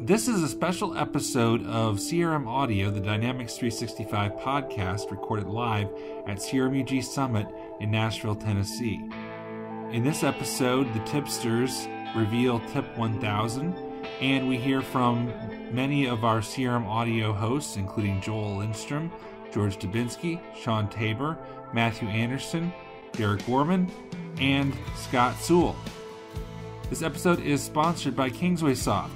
This is a special episode of CRM Audio, the Dynamics 365 podcast, recorded live at CRM UG Summit in Nashville, Tennessee. In this episode, the tipsters reveal Tip 1000, and we hear from many of our CRM Audio hosts, including Joel Lindstrom, George Doubinski, Shawn Tabor, Matthew Anderson, Derik Bormann, and Scott Sewell. This episode is sponsored by KingswaySoft.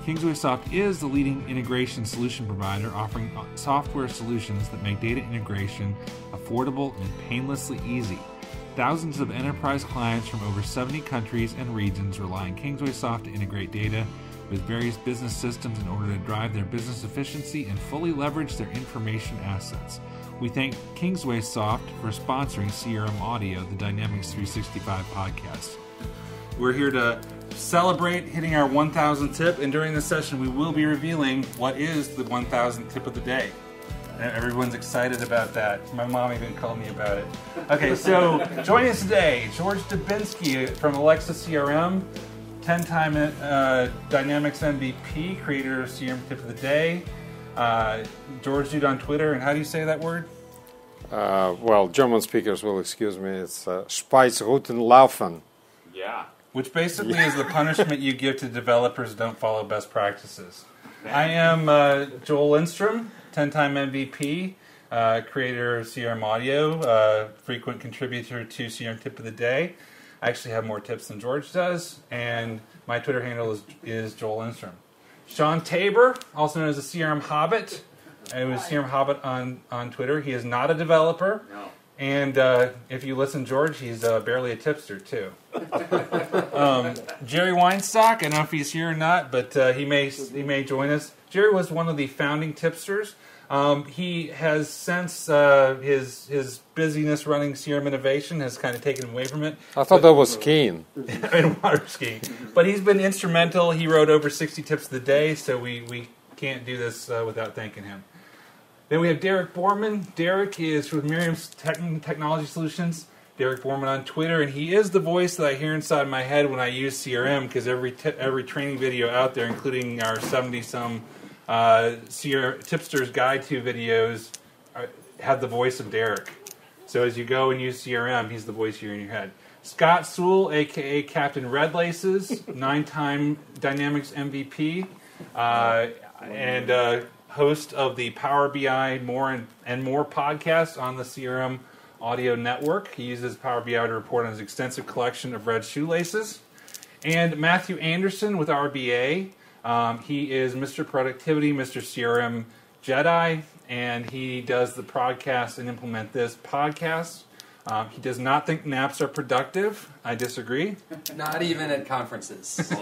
KingswaySoft is the leading integration solution provider offering software solutions that make data integration affordable and painlessly easy. Thousands of enterprise clients from over 70 countries and regions rely on KingswaySoft to integrate data with various business systems in order to drive their business efficiency and fully leverage their information assets. We thank KingswaySoft for sponsoring CRM Audio, the Dynamics 365 podcast. We're here to celebrate hitting our 1,000 tip, and during this session we will be revealing what is the 1,000 tip of the day. Everyone's excited about that. My mom even called me about it. Okay, so joining us today, George Doubinski from Alexa CRM, 10-time Dynamics MVP, creator of CRM Tip of the Day. George Dude on Twitter, and how do you say that word? Well, German speakers will excuse me. It's Speisroutenlaufen. Yeah. Which basically is the punishment you give to developers who don't follow best practices. I am Joel Lindstrom, 10-time MVP, creator of CRM Audio, frequent contributor to CRM Tip of the Day. I actually have more tips than George does, and my Twitter handle is Joel Lindstrom. Shawn Tabor, also known as the CRM Hobbit. It was CRM Hobbit on Twitter. He is not a developer. No. And if you listen, George, he's barely a tipster, too. Jerry Weinstock, I don't know if he's here or not, but he may join us. Jerry was one of the founding tipsters. He has, since his busyness running CRM Innovation, has kind of taken away from it. I thought that was skiing. And water skiing. But he's been instrumental. He wrote over 60 tips of the day, so we can't do this without thanking him. Then we have Derik Bormann. Derik is with Miriam's Technology Solutions. Derik Bormann on Twitter, and he is the voice that I hear inside my head when I use CRM, because every training video out there, including our 70-some Tipster's Guide to videos, have the voice of Derik. So as you go and use CRM, he's the voice you hear in your head. Scott Sewell, a.k.a. Captain Red Laces, 9-time Dynamics MVP, and host of the Power BI More and More podcast on the CRM Audio Network. He uses Power BI to report on his extensive collection of red shoelaces. And Matthew Anderson with RBA. He is Mr. Productivity, Mr. CRM Jedi, and he does the podcast and Implement This podcast. He does not think naps are productive. I disagree. Not even at conferences.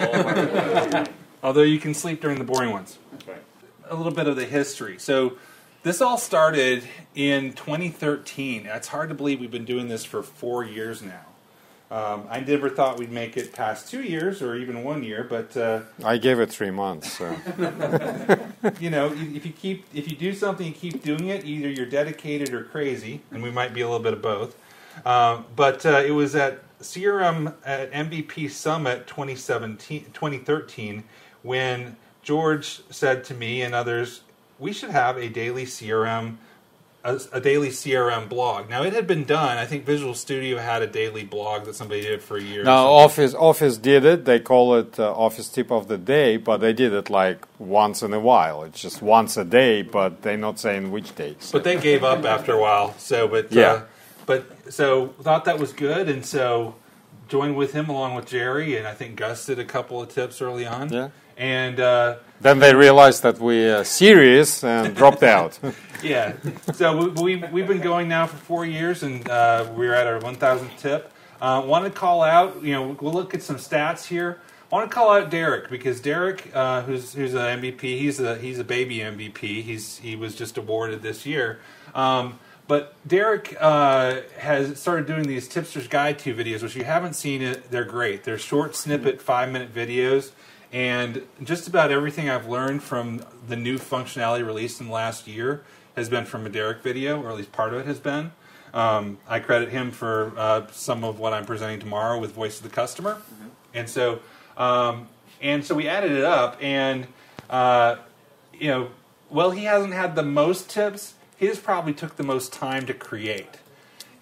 Although you can sleep during the boring ones. Okay. A little bit of the history. So this all started in 2013. It's hard to believe we've been doing this for 4 years now. I never thought we'd make it past 2 years or even 1 year, but I gave it 3 months. So. You know, if you do something, you keep doing it. Either you're dedicated or crazy, and we might be a little bit of both. But it was at CRM at MVP Summit 2013 when George said to me and others, we should have a daily CRM blog. Now, it had been done. I think Visual Studio had a daily blog that somebody did for a year. Now, Office did it. They call it Office Tip of the Day, but they did it like once in a while. It's just once a day, but they're not saying which day. So. But they gave up after a while. So, so thought that was good, and so joined with him along with Jerry, and I think Gus did a couple of tips early on. Yeah. And then they realized that we're serious and dropped out. Yeah. So we've been going now for 4 years, and we're at our 1,000th tip. Want to call out, we'll look at some stats here. I want to call out Derik, because Derik, who's an MVP, he's a baby MVP. He was just awarded this year. But Derik has started doing these Tipster's Guide to videos, which you haven't seen it. They're great. They're short snippet 5-minute videos. And just about everything I've learned from the new functionality released in the last year has been from a Derik video, or at least part of it has been. I credit him for some of what I'm presenting tomorrow with Voice of the Customer. Mm-hmm. And so we added it up, and Well, he hasn't had the most tips. His probably took the most time to create.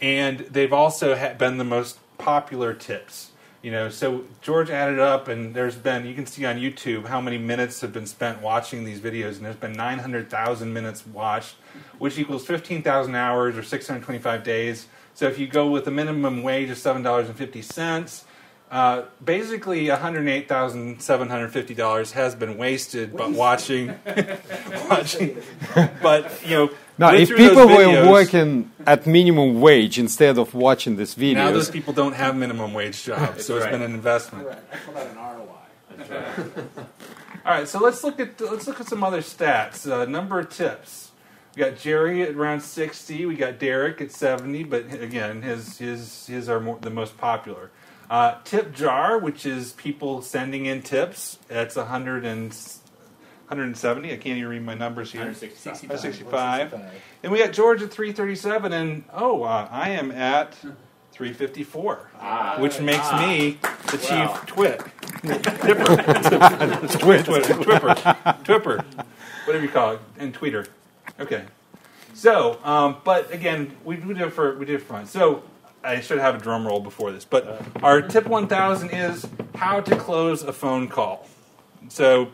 And they've also been the most popular tips. So George added up, and you can see on YouTube how many minutes have been spent watching these videos, and there's been 900,000 minutes watched, which equals 15,000 hours or 625 days. So if you go with a minimum wage of $7.50, basically $108,750 has been wasted, but watching. But now, if people were working at minimum wage instead of watching this video, now those people don't have minimum wage jobs, so it's been an investment. Right. I call that an ROI. That's right. All right, so let's look at some other stats. Number of tips. We got Jerry at around 60. We got Derik at 70, but again, his are the most popular. Tip jar, which is people sending in tips, that's 170. I can't even read my numbers here. 165. And we got George at 337, and I am at 354, which makes me the chief Twipper, whatever you call it, and tweeter. Okay. So, but again, we did it for fun. So, I should have a drum roll before this, but our tip 1000 is how to close a phone call. So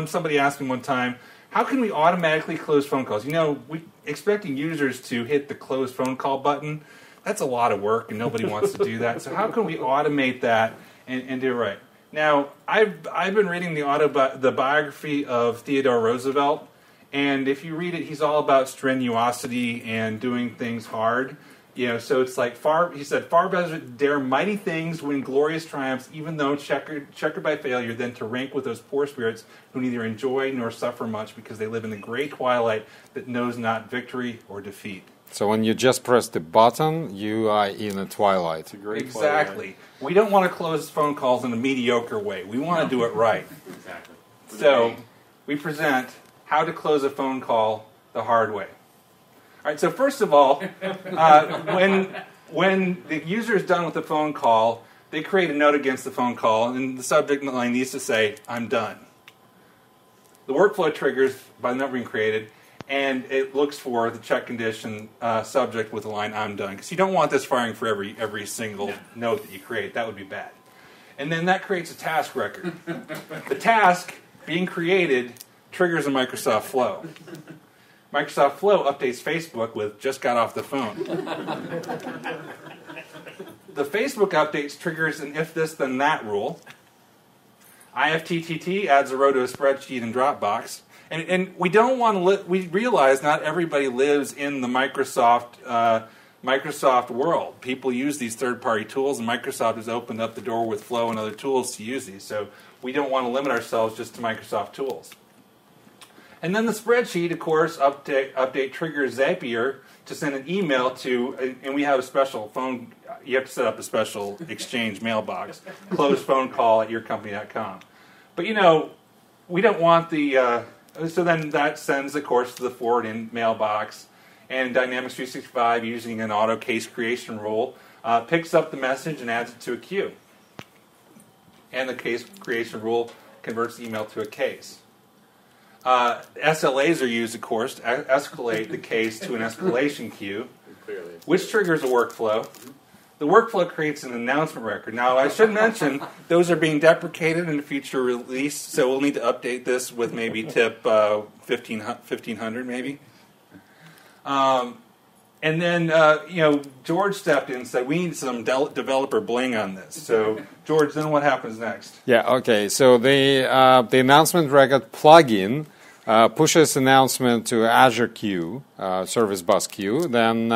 somebody asked me one time, how can we automatically close phone calls? We expecting users to hit the close phone call button, that's a lot of work, and nobody wants to do that. So how can we automate that and do it right? Now, I've been reading the biography of Theodore Roosevelt, and if you read it, he's all about strenuosity and doing things hard. So it's like he said, far better dare mighty things win glorious triumphs, even though checkered by failure, than to rank with those poor spirits who neither enjoy nor suffer much, because they live in the gray twilight that knows not victory or defeat. So when you just press the button, you are in a twilight. It's a great exactly. Twilight. We don't want to close phone calls in a mediocre way. We want to do it right. Exactly. So we present how to close a phone call the hard way. All right, so first of all, when the user is done with the phone call, they create a note against the phone call, and the subject line needs to say, "I'm done." The workflow triggers by the number being created, and it looks for the check condition subject with the line, "I'm done," because you don't want this firing for every single note that you create. That would be bad. And then that creates a task record. The task being created triggers a Microsoft Flow. Microsoft Flow updates Facebook with "just got off the phone." The Facebook updates triggers an if this then that rule. IFTTT adds a row to a spreadsheet in Dropbox. And we don't want to we realize not everybody lives in the Microsoft world. People use these third-party tools, and Microsoft has opened up the door with Flow and other tools to use these. So we don't want to limit ourselves just to Microsoft tools. And then the spreadsheet, of course, update triggers Zapier to send an email to, and we have a special phone, you have to set up a special Exchange mailbox, close phone call at yourcompany.com. But, we don't want so then that sends, of course, to the forward-in mailbox, and Dynamics 365, using an auto case creation rule, picks up the message and adds it to a queue. And the case creation rule converts the email to a case. SLAs are used, of course, to escalate the case to an escalation queue, which triggers a workflow. The workflow creates an announcement record. Now, I should mention, those are being deprecated in a future release, so we'll need to update this with maybe tip 1500, maybe. And then, George stepped in and said, we need some developer bling on this. So, George, then what happens next? Yeah, okay. So the announcement record plugin pushes announcement to Azure queue, Service Bus queue. Then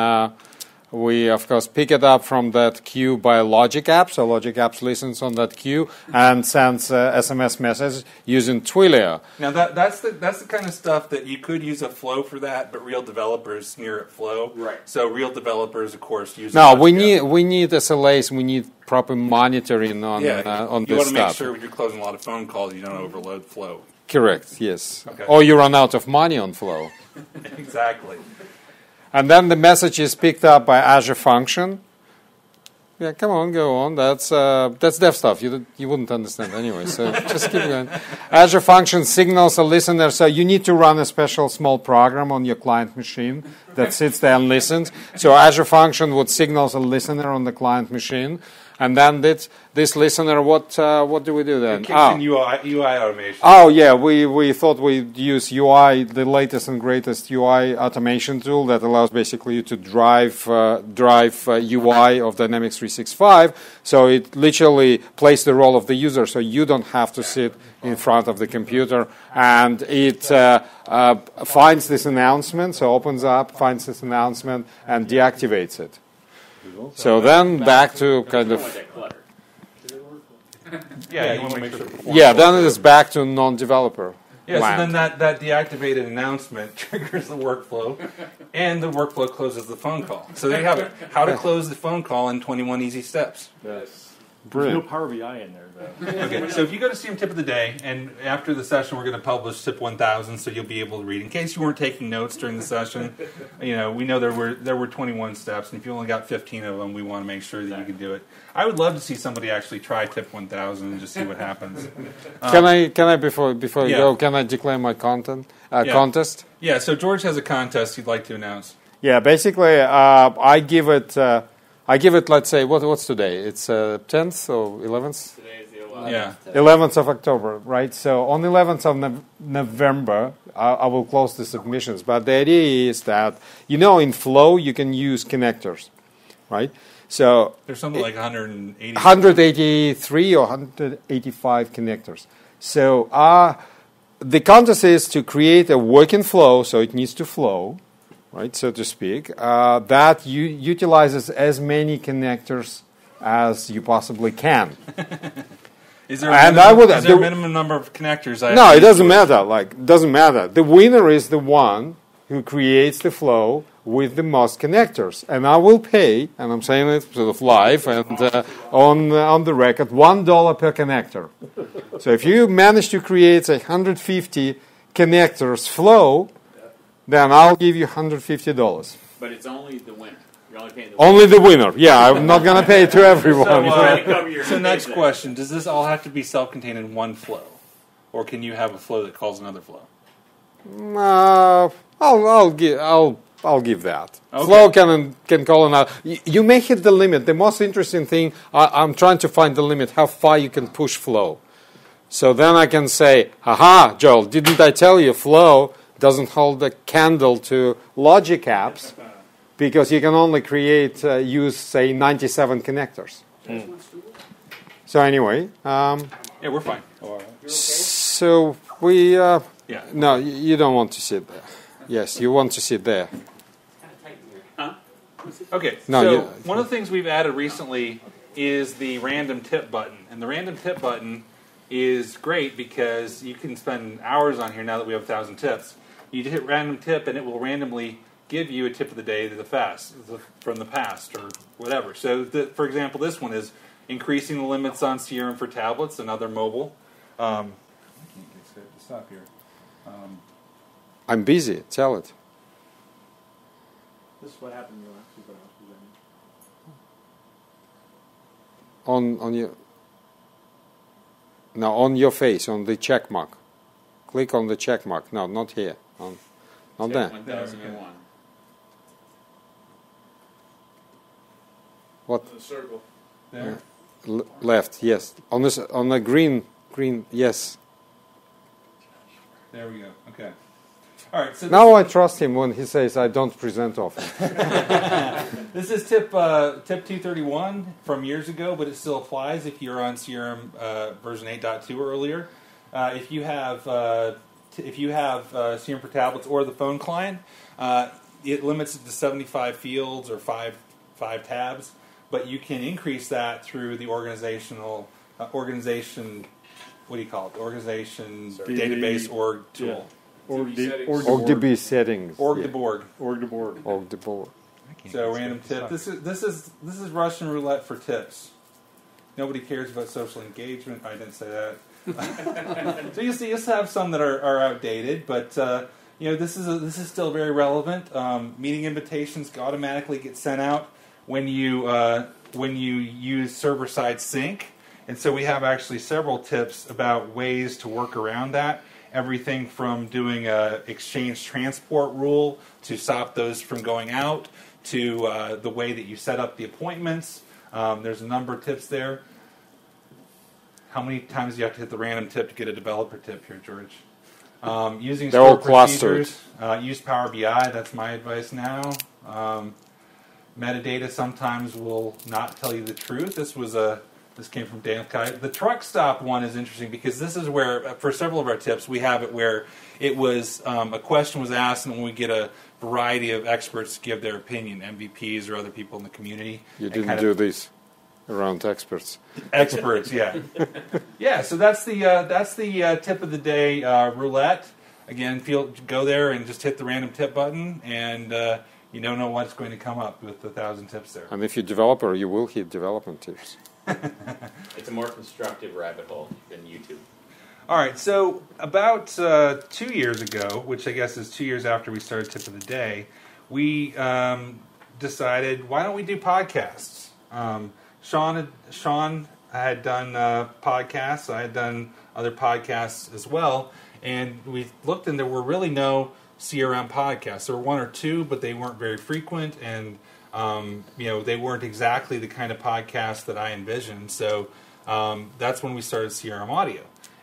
we, of course, pick it up from that queue by Logic Apps. So Logic Apps listens on that queue and sends SMS message using Twilio. Now that's the kind of stuff that you could use a flow for that, but real developers sneer at flow. Right. So real developers, of course, use. No, we need SLAs. We need proper monitoring on this stuff. You want to make sure when you're closing a lot of phone calls, you don't overload flow. Correct. Yes. Okay. Or you run out of money on flow. Exactly. And then the message is picked up by Azure Function. Yeah, come on, go on. That's dev stuff. You wouldn't understand anyway, so just keep going. Azure Function signals a listener, so you need to run a special small program on your client machine that sits there and listens. So Azure Function would signals a listener on the client machine, and then this listener, what do we do then? It kicks in UI automation. Oh yeah, we thought we'd use UI, the latest and greatest UI automation tool that allows basically you to drive UI of Dynamics 365. So it literally plays the role of the user, so you don't have to sit in front of the computer, and it finds this announcement, so opens up, finds this announcement, and deactivates it. So then back to kind of. Yeah, you want to make sure. Yeah, then it is back to non-developer. Yeah, land. so then that deactivated announcement triggers the workflow, and the workflow closes the phone call. So there you have it. How to close the phone call in 21 easy steps. Yes. Brilliant. There's no Power BI in there, though. Okay, so if you go to CRM Tip of the Day, and after the session we're going to publish Tip 1000, so you'll be able to read. In case you weren't taking notes during the session, we know there were 21 steps, and if you only got 15 of them, we want to make sure that you can do it. I would love to see somebody actually try Tip 1000 and just see what happens. Can I before you Yeah. go? Can I declare my contest? Yeah, so George has a contest he'd like to announce. Yeah, basically, I give it. Let's say what's today? It's 10th or 11th. Today is the 11th. Yeah. 11th of October, right? So on the 11th of November, I will close the submissions. But the idea is that, in Flow, you can use connectors, right? So There's something like 180. 183 or 185 connectors. So the contest is to create a working flow, so it needs to flow, right, so to speak, that utilizes as many connectors as you possibly can. Is there a minimum number of connectors? No, it doesn't matter. Doesn't matter. The winner is the one who creates the flow with the most connectors, and I will pay. And I'm saying it sort of live and on the record, $1 per connector. So if you manage to create 150 connectors flow, then I'll give you $150. But it's only the winner. You're only paying the Only the winner. Yeah, I'm not going to pay it to everyone. So next question: does this all have to be self-contained in one flow, or can you have a flow that calls another flow? I'll give that. Okay. Flow can call another. You may hit the limit. The most interesting thing, I'm trying to find the limit, how far you can push flow. So then I can say, "Aha, Joel, didn't I tell you flow doesn't hold a candle to logic apps because you can only use, say, 97 connectors." So anyway. Yeah, we're fine. So we... Yeah. No, you don't want to sit there. Yes, you want to sit there. Okay, No, so you- one of the things we've added recently is the random tip button. And the random tip button is great because you can spend hours on here now that we have 1,000 tips. You hit random tip and it will randomly give you a tip of the day from the past or whatever. So, for example, this one is increasing the limits on CRM for tablets and other mobile. Stop here. I'm busy. Tell it. This is what happened in the last two hours. On your... No, on your face, on the check mark. Click on the check mark. No, not here. Not there. 1001. What? The circle. There. Left, yes. On the green, yes. There we go. Okay. All right. So Now I trust him when he says I don't present often. this is tip 231 from years ago, but it still applies if you're on CRM version 8.2 or earlier. If you have CRM for tablets or the phone client, it limits it to 75 fields or five tabs, but you can increase that through the organization. What do you call it? Organization database org tool. Yeah. ORG-DB settings. Org-DeBorg. ORG-DeBorg. So random tip. This is Russian roulette for tips. Nobody cares about social engagement. I didn't say that. So you have some that are outdated, but this is still very relevant. Meeting invitations automatically get sent out when you use server-side sync. And so we have actually several tips about ways to work around that. Everything from doing a exchange transport rule to stop those from going out, to the way that you set up the appointments. There's a number of tips there. How many times do you have to hit the random tip to get a developer tip here, George? Using They're all stored clustered. procedures. Use Power BI. That's my advice now. Metadata sometimes will not tell you the truth. This came from Dan Kai. The truck stop one is interesting because this is where, for several of our tips, we have it where it was a question was asked, and we get a variety of experts to give their opinion, MVPs or other people in the community. You didn't do this around experts. Experts, yeah, yeah. So that's the tip of the day, roulette. Again, go there and just hit the random tip button, and you don't know what's going to come up with 1,000 tips there. And if you're a developer, you will hit development tips. It's a more constructive rabbit hole than YouTube. All right, so about 2 years ago, which I guess is 2 years after we started Tip of the Day, we decided, why don't we do podcasts? Shawn had done podcasts. I had done other podcasts as well. And we looked, and there were really no CRM podcasts. There were one or two, but they weren't very frequent, and they weren't exactly the kind of podcast that I envisioned. So that's when we started CRM Audio.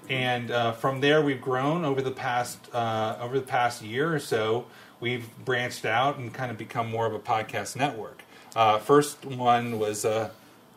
And from there, we've grown over the past year or so. We've branched out and kind of become more of a podcast network. First one was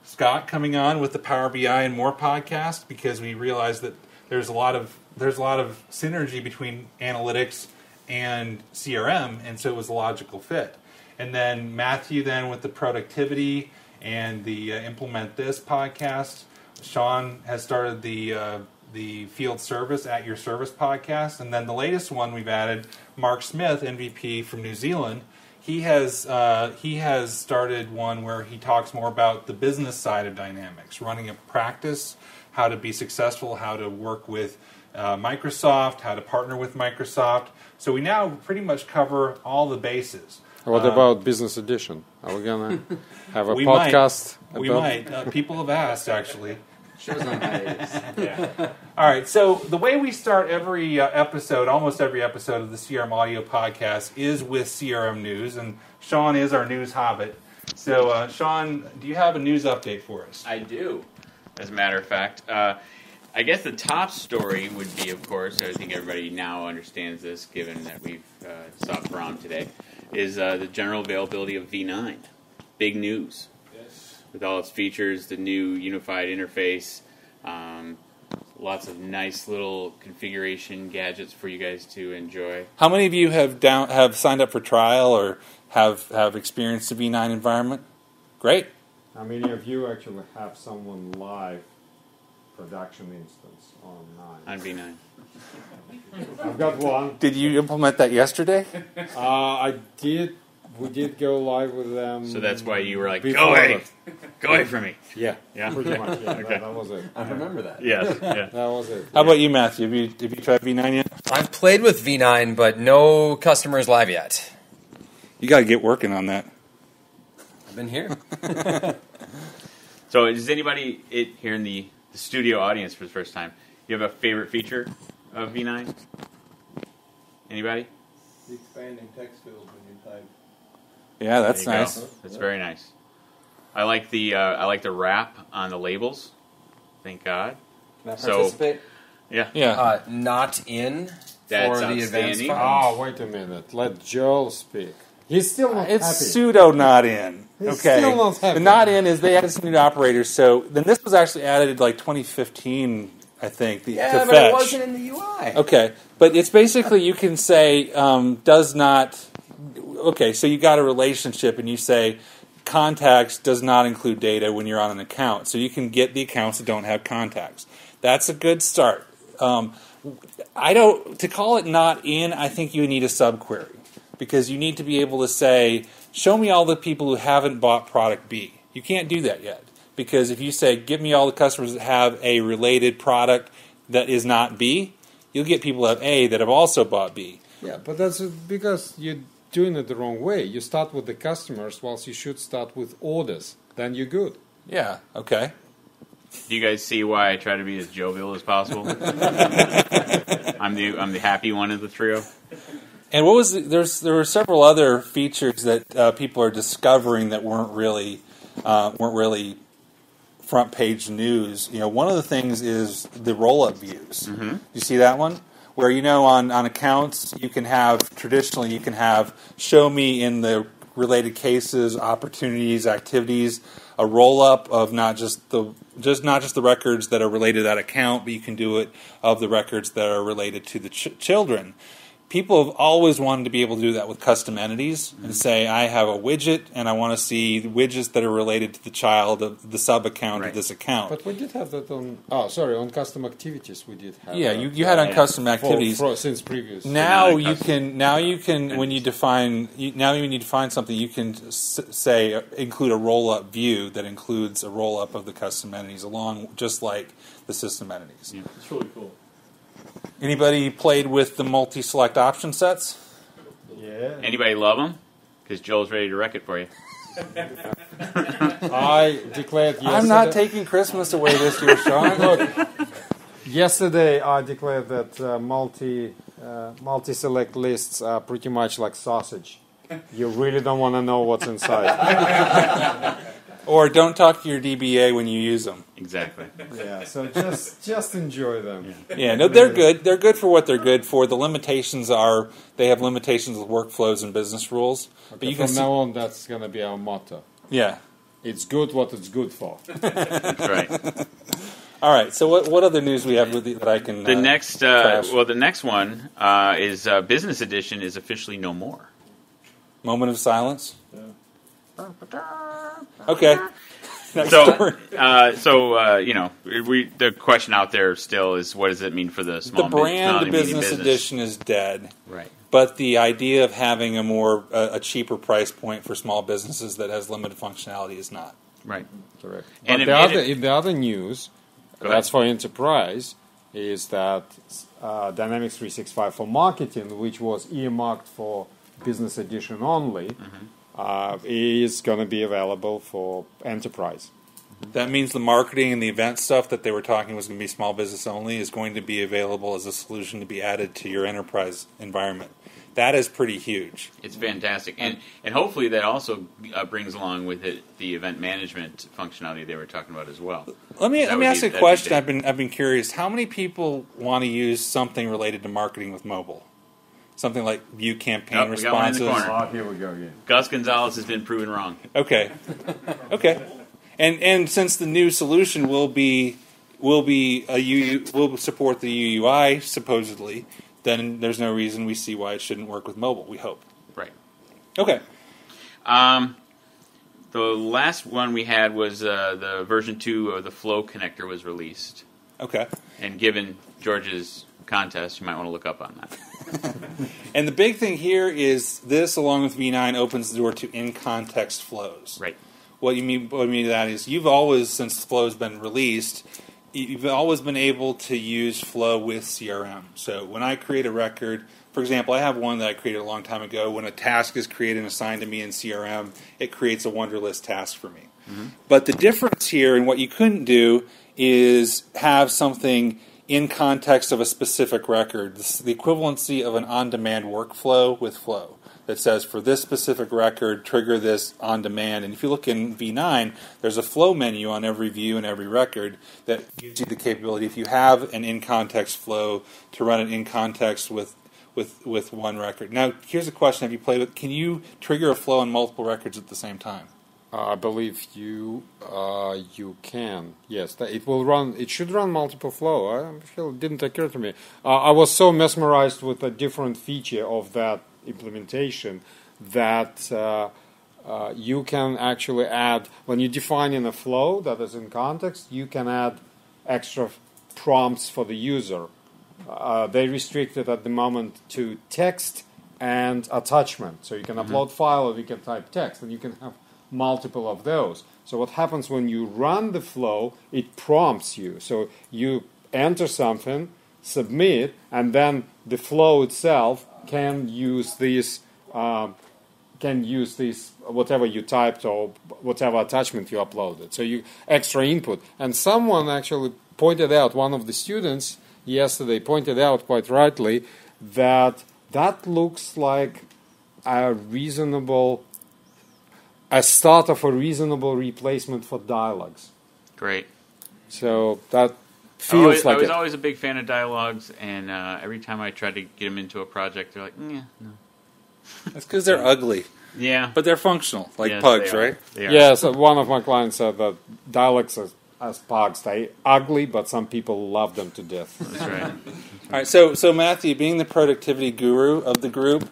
Scott coming on with the Power BI and More podcast, because we realized that there's a lot of synergy between analytics and CRM, and so it was a logical fit. And then Matthew with the productivity and the Implement This podcast. Shawn has started the field service at your service podcast, and then the latest one we've added, Mark Smith, MVP from New Zealand. He has started one where he talks more about the business side of Dynamics, running a practice, how to be successful, how to work with Microsoft, how to partner with Microsoft. So we now pretty much cover all the bases. What about Business Edition? Are we going to have a podcast? We might. People have asked, actually. Shows on hiatus. Yeah. All right, so the way we start every episode, almost every episode of the CRM Audio podcast, is with CRM news, and Shawn is our news hobbit. So, Shawn, do you have a news update for us? I do, as a matter of fact. I guess the top story would be, of course, I think everybody now understands this, given that we've saw Brahm today, is the general availability of V9. Big news. With all its features, the new unified interface, lots of nice little configuration gadgets for you guys to enjoy. How many of you have signed up for trial or have experienced the V9 environment? Great. How many of you actually have someone live production instance on V9. I've got one. Did you implement that yesterday? I did. We did go live with them. So that's why you were like, before go away. Go away from me. Yeah, Yeah. pretty much. Yeah, Okay. that was it. I remember that. Yes. Yeah. That was it. How about you, Matthew? Have you tried V9 yet? I've played with V9, but no customers live yet. You got to get working on that. I've been here. So does anybody here in the studio audience for the first time, you have a favorite feature of V9? Anybody? The expanding text fields when you type. Yeah, that's There you nice. go. That's very nice. I like the wrap on the labels. Thank God. Can I So- participate? Yeah. Yeah. Not in That's for the advanced outstanding. files. Oh, wait a minute. Let Joel speak. He's still not It's happy. pseudo not in. He's Okay. still not happy. The not in is they added some new operators. So then this was actually added in like 2015, I think. To Yeah, but fetch. it wasn't in the UI. Okay, but it's basically you can say does not. Okay, so you got a relationship and you say contacts does not include data when you're on an account. So you can get the accounts that don't have contacts. That's a good start. To call it not in, I think you need a subquery because you need to be able to say, show me all the people who haven't bought product B. You can't do that yet because if you say, give me all the customers that have a related product that is not B, you'll get people that have A that have also bought B. Yeah, but that's because you doing it the wrong way. You start with the customers, whilst you should start with orders. Then you're good. Yeah. Okay. Do you guys see why I try to be as jovial as possible? I'm the happy one of the trio. And what was there were several other features that people are discovering that weren't really front page news. One of the things is the roll up views. Mm-hmm. You see that one? Where on accounts you can have show me in the related cases, opportunities, activities, a roll up of not just the records that are related to that account, but you can do it of the records that are related to the children. People have always wanted to be able to do that with custom entities and say, I have a widget and I want to see widgets that are related to the child of the sub account of this account. But we did have that on custom activities. We did have. Yeah, you had on custom activities since previous. Now you can when you define something, you can say include a roll up view that includes a roll up of the custom entities along, just like the system entities. Yeah. It's really cool. Anybody played with the multi-select option sets? Yeah. Anybody love them? Because Joel's ready to wreck it for you. I declared yesterday. I'm not taking Christmas away this year, Shawn. Look, yesterday I declared that multi-select lists are pretty much like sausage. You really don't want to know what's inside. Or don't talk to your DBA when you use them. Exactly. Yeah, so just enjoy them. Yeah, no, they're good. They're good for what they're good for. The limitations are they have limitations with workflows and business rules. Okay, but you from can now on, that's going to be our motto. Yeah. It's good what it's good for. That's right. All right. So what other news we have that I can? The next one is Business Edition is officially no more. Moment of silence. Yeah. Okay. Next story. The question out there still is, what does it mean for the small The brand small and medium business edition is dead. Right. But the idea of having a cheaper price point for small businesses that has limited functionality is not. Right. Correct. And But in the other news, Go that's ahead. for enterprise, is that Dynamics 365 for marketing, which was earmarked for Business Edition only, is going to be available for enterprise. That means the marketing and the event stuff that they were talking was going to be small business only is going to be available as a solution to be added to your enterprise environment. That is pretty huge. It's fantastic, and hopefully that also brings along with it the event management functionality they were talking about as well. Let me ask you a that'd be question. big. I've been curious. How many people want to use something related to marketing with mobile? Something like view campaign We got one in the responses. corner. Here we go again. Gus Gonzalez has been proven wrong. Okay. And since the new solution will support the UUI supposedly, then there's no reason we see why it shouldn't work with mobile. We hope. Right. Okay. The last one we had was the version 2 of the Flow connector was released. Okay. And given George's contest, you might want to look up on that. And the big thing here is this, along with V9, opens the door to in-context flows. Right. What I mean by that is you've always, since Flow's been released, you've always been able to use Flow with CRM. So when I create a record, for example, I have one that I created a long time ago. When a task is created and assigned to me in CRM, it creates a Wunderlist task for me. Mm-hmm. But the difference here and what you couldn't do is have something in context of a specific record. This is the equivalency of an on-demand workflow with Flow that says for this specific record, trigger this on demand. And if you look in V9, there's a flow menu on every view and every record that gives you the capability, if you have an in-context flow, to run it in context with one record. Now, here's a question: have you played with? Can you trigger a flow on multiple records at the same time? I believe you can. Yes, it will run. It should run multiple flow. It didn't occur to me. I was so mesmerized with a different feature of that implementation that you can actually add, when you define in a flow that is in context, you can add extra prompts for the user. They restrict it at the moment to text and attachment. So you can upload file or you can type text, and you can have multiple of those. So what happens when you run the flow, it prompts you. So you enter something, submit, and then the flow itself can use these can use this, whatever you typed or whatever attachment you uploaded. So you extra input. And someone actually pointed out, one of the students yesterday pointed out quite rightly, that looks like a start of a reasonable replacement for dialogues. Great. So that feels I like was it. always a big fan of dialogues, and every time I tried to get them into a project, they're like, yeah, no. That's because they're ugly, Yeah. but they're functional, like Yes, pugs, they are. right? They are. Yeah, so one of my clients said that dialects as pugs, they ugly, but some people love them to death. That's right. All right, so Matthew, being the productivity guru of the group,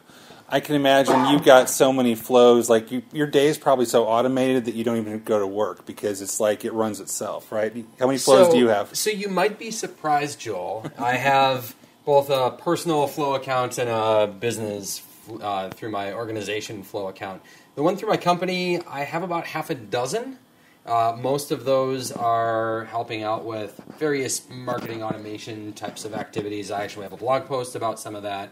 I can imagine you've got so many flows. Like your day is probably so automated that you don't even go to work because it's like it runs itself, right? How many flows do you have? So you might be surprised, Joel. I have both a personal flow account and a business through my organization flow account. The one through my company, I have about half a dozen. Most of those are helping out with various marketing automation types of activities. I actually have a blog post about some of that.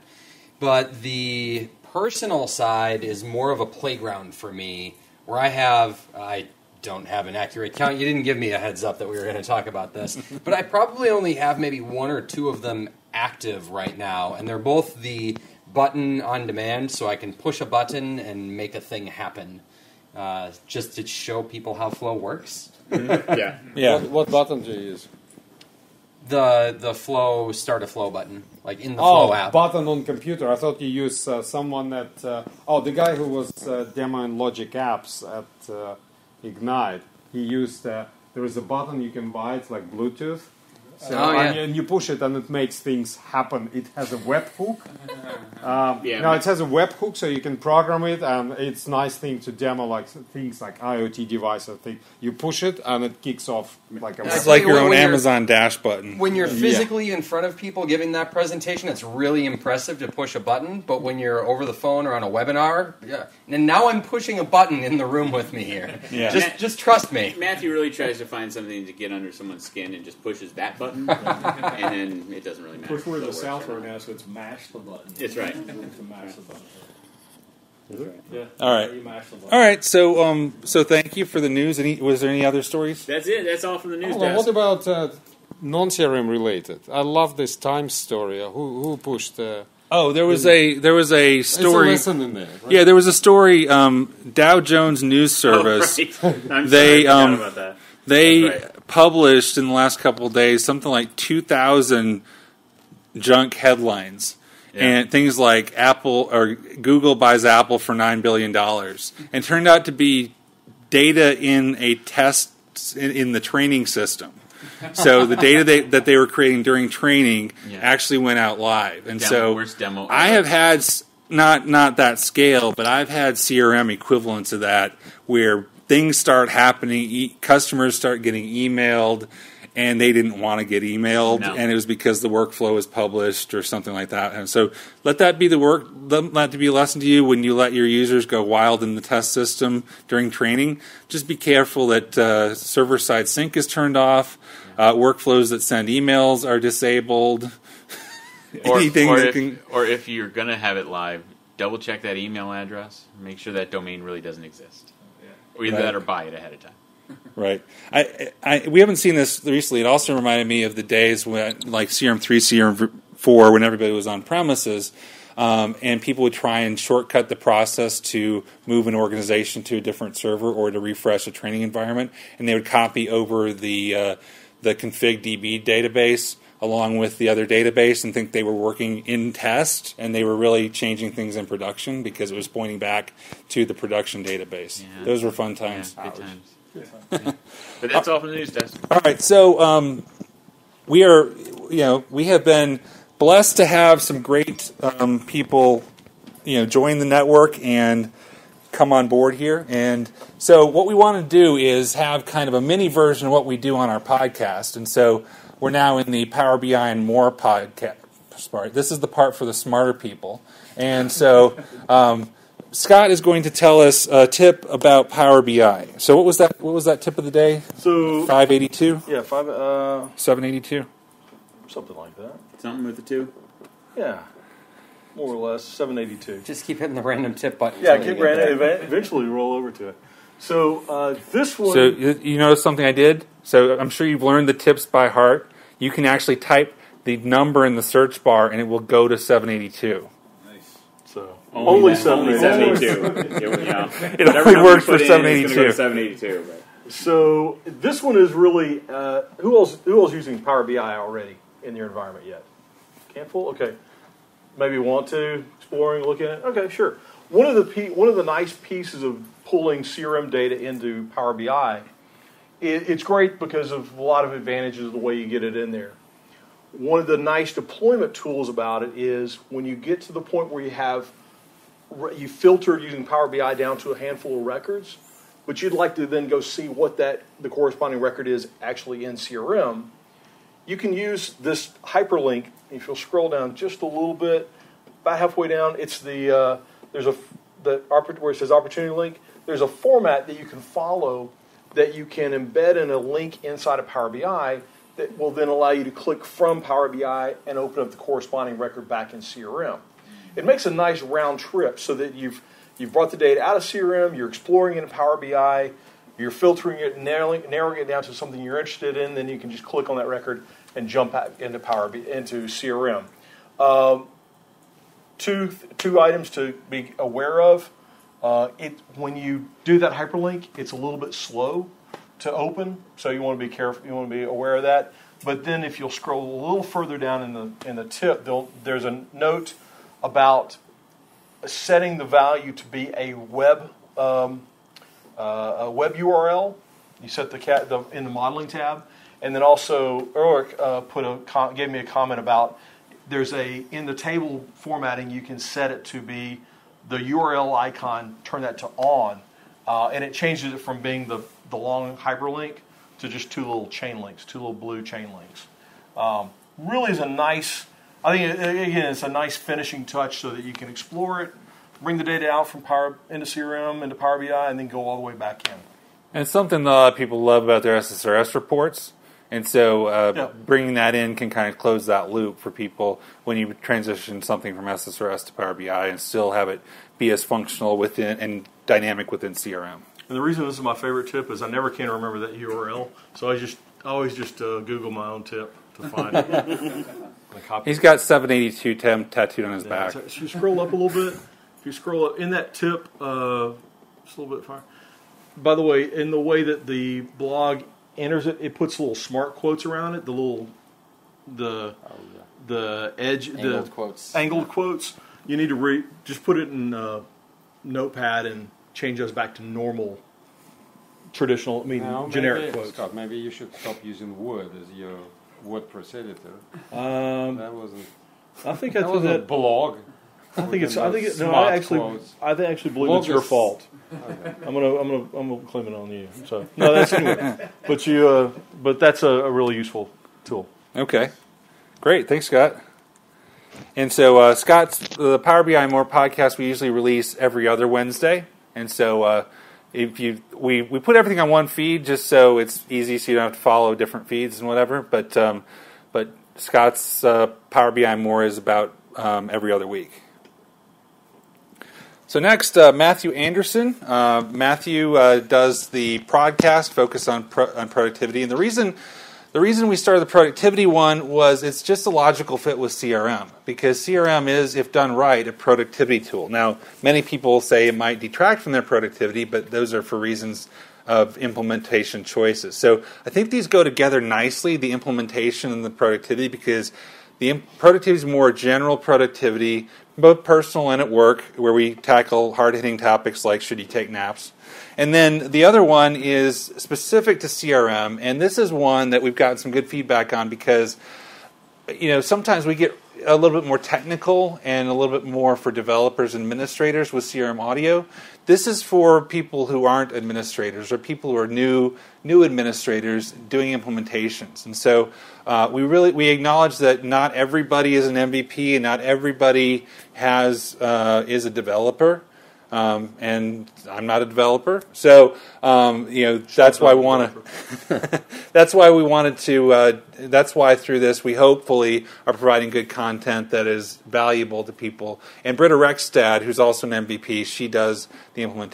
But the personal side is more of a playground for me, where I don't have an accurate count. You didn't give me a heads up that we were going to talk about this. But I probably only have maybe one or two of them active right now. And they're both the button on demand, so I can push a button and make a thing happen. Just to show people how flow works. Yeah. Yeah. What button do you use? The flow, start a flow button, like in the flow app. Button on computer. I thought you used someone that... the guy who was demoing Logic Apps at Ignite. He used... there is a button you can buy. It's like Bluetooth. So, and you push it and it makes things happen. It has a webhook. It has a webhook, so you can program it, and it's a nice thing to demo like things like IoT devices. You push it and it kicks off like a It's webhook. like your own Amazon Dash button. When you're physically in front of people giving that presentation, it's really impressive to push a button. But when you're over the phone or on a webinar, and now I'm pushing a button in the room with me here. Yeah. Just trust me. Matthew really tries to find something to get under someone's skin and just pushes that button, and then it doesn't really matter. Of course, we're in the Still South works. right now, so it's mash the button. That's right. It's a mash the button. Yeah. All right. You mash the button. All right, so thank you for the news. Was there any other stories? That's it. That's all from the news Hold on, desk. what about non-CRM related? I love this Times story. Who pushed... Oh, there was a story. It's a lesson in there, right? Yeah, there was a story. Dow Jones News Service. Oh, right. I'm They, sorry, I forgot about that. They That's right. published in the last couple of days something like 2,000 junk headlines. Yeah. And things like Apple or Google buys Apple for $9 billion. And turned out to be data in a test in the training system. So the data that they were creating during training actually went out live. And Worst demo ever. I have had, not that scale, but I've had CRM equivalents of that where things start happening, customers start getting emailed, and they didn't want to get emailed, and it was because the workflow was published or something like that. And so let that be let that be a lesson to you when you let your users go wild in the test system during training. Just be careful that server-side sync is turned off, workflows that send emails are disabled. Or Anything if you're going to have it live, double check that email address. Make sure that domain really doesn't exist. Or either that or buy it ahead of time. Right. We haven't seen this recently. It also reminded me of the days when, like CRM 3, CRM 4, when everybody was on premises, and people would try and shortcut the process to move an organization to a different server or to refresh a training environment, and they would copy over the config DB database along with the other database and think they were working in test, and they were really changing things in production because it was pointing back to the production database. Yeah. Those were fun times. Yeah, good times. But that's all from the news desk. All right, so we have been blessed to have some great people, join the network and come on board here. And so what we want to do is have kind of a mini version of what we do on our podcast. And so we're now in the Power BI and More podcast part. This is the part for the smarter people. And so Scott is going to tell us a tip about Power BI. So what was that tip of the day? So 582? yeah, 782? something like that. Something with the two. Yeah. more or less, 782. Just keep hitting the random tip button. Yeah, until keep you get random. there. Eventually roll over to it. So this one. So you notice something I did? So I'm sure you've learned the tips by heart. You can actually type the number in the search bar, and it will go to 782. So Only 782. It only works for 782. 782. But. So this one is really who else using Power BI already in your environment yet? Handful. Okay, maybe want to exploring, looking at it. Okay, sure. One of the nice pieces of pulling CRM data into Power BI, it's great because of a lot of advantages of the way you get it in there. One of the nice deployment tools about it is when you get to the point where you filtered using Power BI down to a handful of records, but you'd like to then go see what the corresponding record is actually in CRM, you can use this hyperlink. If you'll scroll down just a little bit, about halfway down, it's where it says opportunity link. There's a format that you can follow that you can embed in a link inside of Power BI that will then allow you to click from Power BI and open up the corresponding record back in CRM. It makes a nice round trip so that you've brought the data out of CRM, you're exploring it in Power BI, you're filtering it, narrowing it down to something you're interested in, then you can just click on that record and jump back into into CRM. Two items to be aware of. When you do that hyperlink, it's a little bit slow to open, so you want to be careful. You want to be aware of that. But then, if you'll scroll a little further down in the tip, there's a note about setting the value to be a web URL. You set in the modeling tab, and then also Ulrich gave me a comment about in the table formatting you can set it to be the URL icon. Turn that to on, and it changes it from being the long hyperlink to just two little blue chain links. Really is a nice. I think again it's a nice finishing touch so that you can explore it, bring the data out from into CRM, into Power BI, and then go all the way back in. And it's something that a lot of people love about their SSRS reports. And so bringing that in can kind of close that loop for people when you transition something from SSRS to Power BI and still have it be as functional within and dynamic within CRM. And the reason this is my favorite tip is I never can remember that URL, so I always just Google my own tip to find it. He's got 782 tattooed on his back. So if you scroll up a little bit, in that tip, just a little bit far. By the way, in the way that the blog enters it, it puts little smart quotes around it. The edge, Angled quotes. Angled quotes. You need to just put it in Notepad and change those back to normal, traditional. Generic quotes. Scott, maybe you should stop using Word as your WordPress editor. That wasn't. I think that was a blog. I actually believe Blog it's your is- fault. Okay. I'm gonna claim it on you. So no, that's anyway. But that's a really useful tool. Okay. Great. Thanks, Scott. And so, Scott's the Power BI More podcast we usually release every other Wednesday. And so we put everything on one feed just so it's easy so you don't have to follow different feeds and whatever. But Scott's Power BI More is about every other week. So next, Matthew Anderson. Matthew does the podcast focus on productivity, and the reason we started the productivity one was it's just a logical fit with CRM because CRM is, if done right, a productivity tool. Now, many people say it might detract from their productivity, but those are for reasons of implementation choices. So I think these go together nicely, the implementation and the productivity, because the productivity is more general productivity, both personal and at work, where we tackle hard-hitting topics like should you take naps. And then the other one is specific to CRM, and this is one that we've gotten some good feedback on because, sometimes we get a little bit more technical and a little bit more for developers and administrators with CRM audio. This is for people who aren't administrators or people who are new administrators doing implementations. And so we acknowledge that not everybody is an MVP and not everybody is a developer. and I'm not a developer, so that's why we want to. That's why we wanted to. That's why through this we hopefully are providing good content that is valuable to people. And Britta Rekstad, who's also an MVP, she does the implement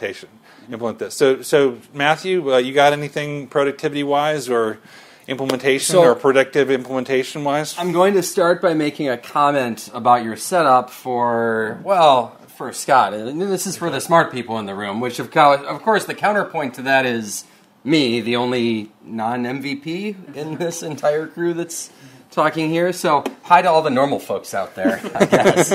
this. So Matthew, you got anything productivity wise or implementation or predictive implementation wise? I'm going to start by making a comment about your setup for Scott. And this is for the smart people in the room, which of course the counterpoint to that is me, the only non-MVP in this entire crew that's talking here. So hi to all the normal folks out there, I guess.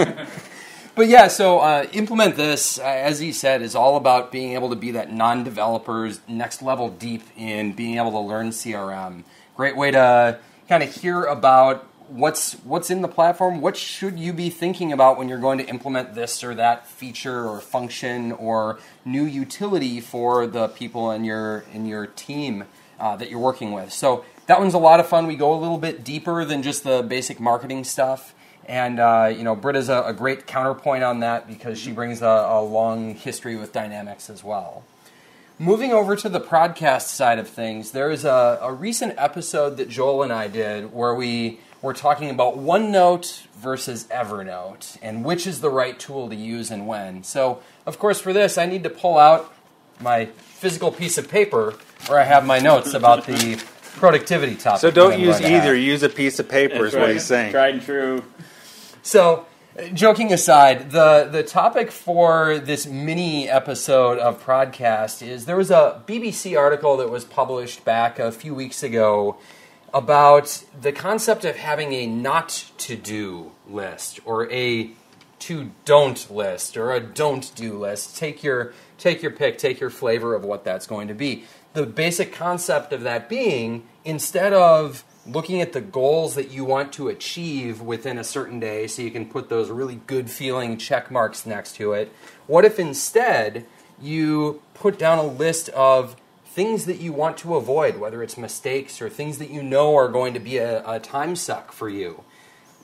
But yeah, so implement this, as he said, is all about being able to be that non-developer's next level deep in being able to learn CRM. Great way to kind of hear about what's in the platform. What should you be thinking about when you're going to implement this or that feature or function or new utility for the people in your team that you're working with? So that one's a lot of fun. We go a little bit deeper than just the basic marketing stuff. And, Britta's a great counterpoint on that because she brings a long history with Dynamics as well. Moving over to the podcast side of things, there is a recent episode that Joel and I did where we were talking about OneNote versus Evernote and which is the right tool to use and when. So, of course, for this, I need to pull out my physical piece of paper where I have my notes about the productivity topic. So don't use either. Use a piece of paper is what he's saying. Tried and true. So, joking aside, the topic for this mini episode of Prodcast is there was a BBC article that was published back a few weeks ago about the concept of having a not-to-do list or a to-don't list or a don't-do list. Take your pick, take your flavor of what that's going to be. The basic concept of that being, instead of looking at the goals that you want to achieve within a certain day so you can put those really good-feeling check marks next to it, what if instead you put down a list of things that you want to avoid, whether it's mistakes or things that you know are going to be a time suck for you?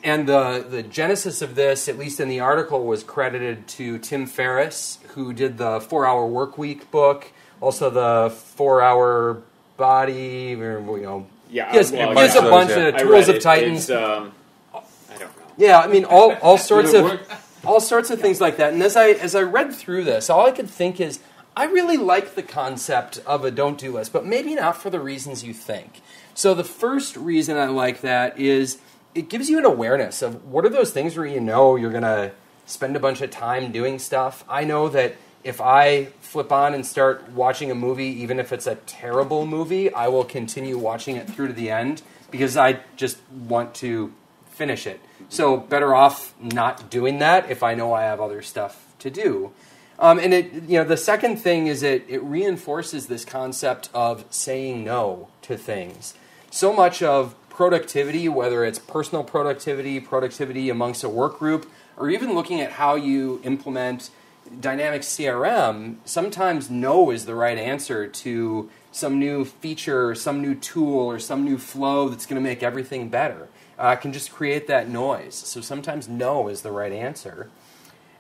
And the genesis of this, at least in the article, was credited to Tim Ferriss, who did the 4-Hour Workweek book, also the 4-Hour Body, Yeah, he has a bunch of Tools of Titans. I don't know. Yeah, I mean all sorts of things like that. And as I read through this, all I could think is I really like the concept of a don't do list, but maybe not for the reasons you think. So the first reason I like that is it gives you an awareness of what are those things where you know you're going to spend a bunch of time doing stuff. I know that if I flip on and start watching a movie, even if it's a terrible movie, I will continue watching it through to the end because I just want to finish it. So better off not doing that if I know I have other stuff to do. And the second thing is it reinforces this concept of saying no to things. So much of productivity, whether it's personal productivity amongst a work group, or even looking at how you implement Dynamics CRM, sometimes no is the right answer to some new feature, or some new tool, or some new flow that's going to make everything better. It can just create that noise. So sometimes no is the right answer.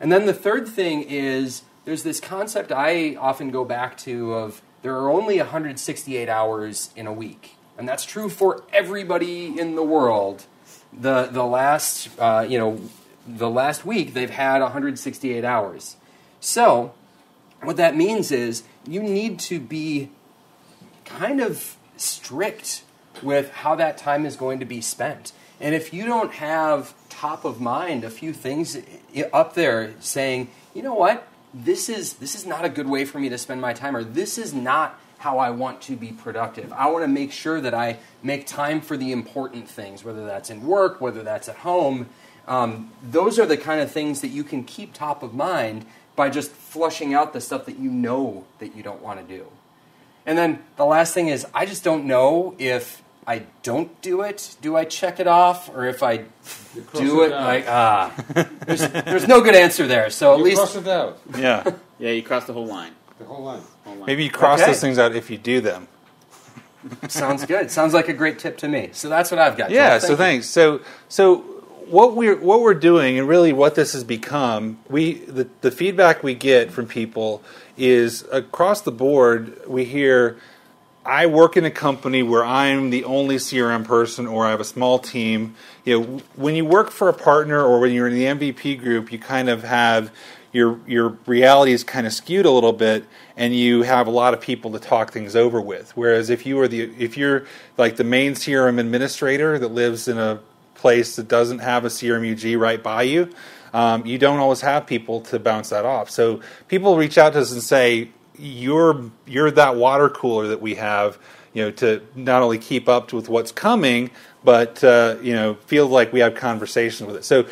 And then the third thing is there's this concept I often go back to of there are only 168 hours in a week. And that's true for everybody in the world. The last week they've had 168 hours. So what that means is you need to be kind of strict with how that time is going to be spent. And if you don't have top of mind a few things up there saying, you know what, this is not a good way for me to spend my time, or this is not how I want to be productive. I want to make sure that I make time for the important things, whether that's in work, whether that's at home. Those are the kind of things that you can keep top of mind by just flushing out the stuff that you know that you don't want to do. And then the last thing is, I just don't know if I don't do it, do I check it off? Or if I do it, there's no good answer there. So at least cross it out. Yeah. Yeah, you crossed the whole line. The whole line. Maybe you cross those things out if you do them. Sounds good. Sounds like a great tip to me. So that's what I've got. Yeah, Joel. thanks. So what we're doing, and really what this has become, the feedback we get from people is across the board. We hear, I work in a company where I'm the only CRM person, or I have a small team. When you work for a partner or when you're in the MVP group, you kind of have your reality is kind of skewed a little bit, and you have a lot of people to talk things over with. Whereas if you're like the main CRM administrator that lives in a place that doesn't have a CRM UG right by you, you don't always have people to bounce that off. So people reach out to us and say, you're that water cooler that we have, to not only keep up with what's coming, but feel like we have conversations with it. So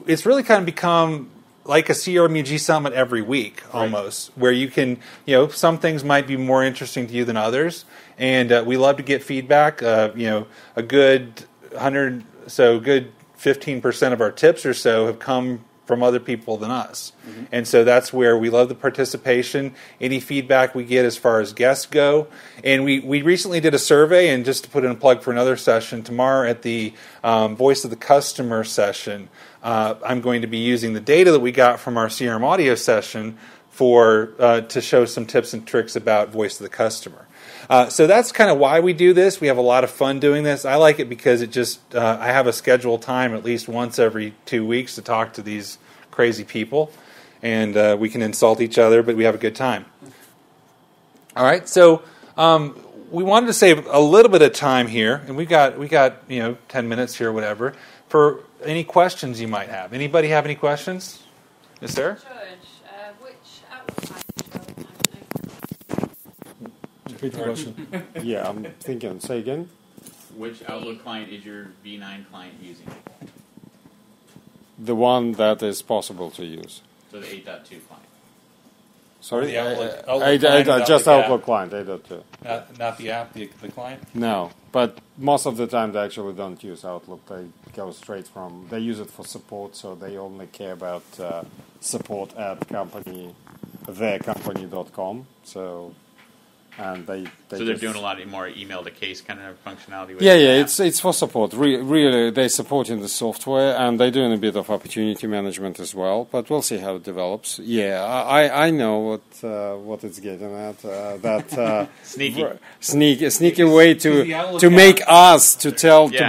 it's really kind of become like a CRM UG summit every week, almost, where you can, some things might be more interesting to you than others, and we love to get feedback. A good 15% of our tips or so have come from other people than us. Mm-hmm. And so that's where we love the participation, any feedback we get as far as guests go. And we recently did a survey, and just to put in a plug for another session, tomorrow at the Voice of the Customer session, I'm going to be using the data that we got from our CRM audio session to show some tips and tricks about Voice of the Customer. So that's kind of why we do this. We have a lot of fun doing this. I like it because it just I have a scheduled time at least once every 2 weeks to talk to these crazy people, and we can insult each other, but we have a good time. All right, so we wanted to save a little bit of time here, and we got 10 minutes here, or whatever, for any questions you might have. Anybody have any questions? Yes, sir? Which outlet Repeat the question. Yeah, I'm thinking. Say again. Which Outlook client is your V9 client using? The one that is possible to use. So the 8.2 client. Sorry, The Outlook I just client, Outlook client 8.2. Not the app, the client? No, but most of the time they actually don't use Outlook. They go straight from. They use it for support, so they only care about support at theircompany.com. So. And they so they're doing a lot more email to case kind of functionality with it's for support. Really, they're supporting the software, and they're doing a bit of opportunity management as well. But we'll see how it develops. Yeah, I know what it's getting at. That sneaky way to make us to